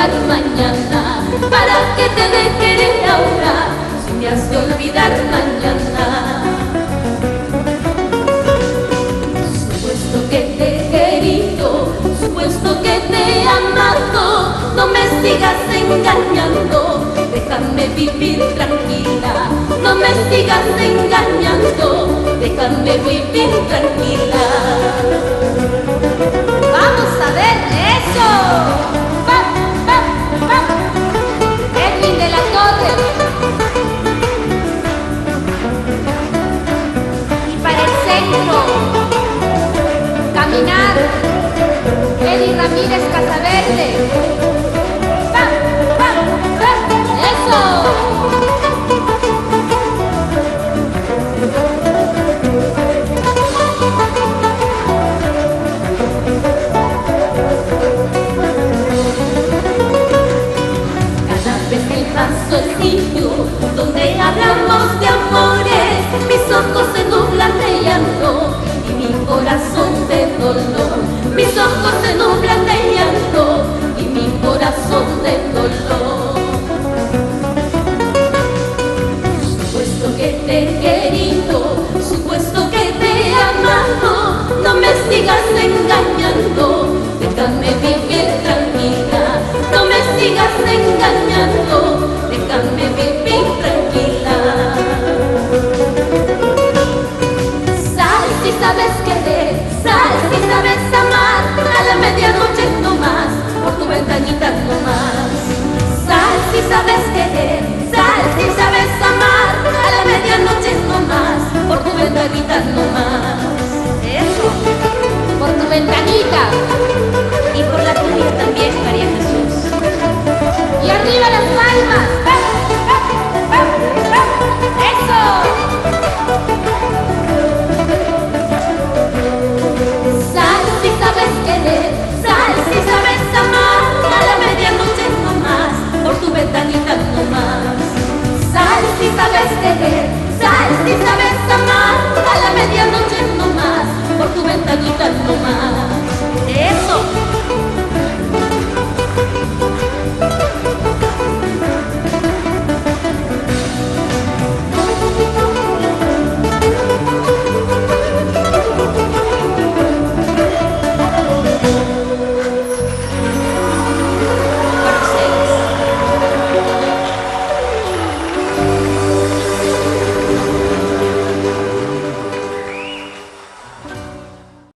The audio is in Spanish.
olvidar mañana? ¿Para qué te de querer ahora si me has de olvidar mañana? Supuesto que te he querido, supuesto que te he amado, no me sigas engañando, déjame vivir tranquila. No me sigas engañando, déjame vivir tranquila. ¡Vamos a ver eso! ¡Va, va, va! Edwin de la Torre. Y para el centro, caminar, Eddie Ramírez Casaverde. ¡Va, va, va! ¡Eso! Donde hablamos de amores, mis ojos se nublan de llanto y mi corazón de dolor. Mis ojos se nublan de llanto y mi corazón de dolor. Supuesto que te he querido, supuesto que te he amado, no me sigas engañando, déjame vivir tranquila. No me sigas engañando, déjame vivir tranquila. Sal si sabes querer, sal si sabes amar, a la medianoche no más, por tu ventanita no más. Sal si sabes querer, sal si sabes amar, a la medianoche no más, por tu ventanita no más. Eso, por tu ventanita y por la tuya también, María Jesús. Y arriba las manos.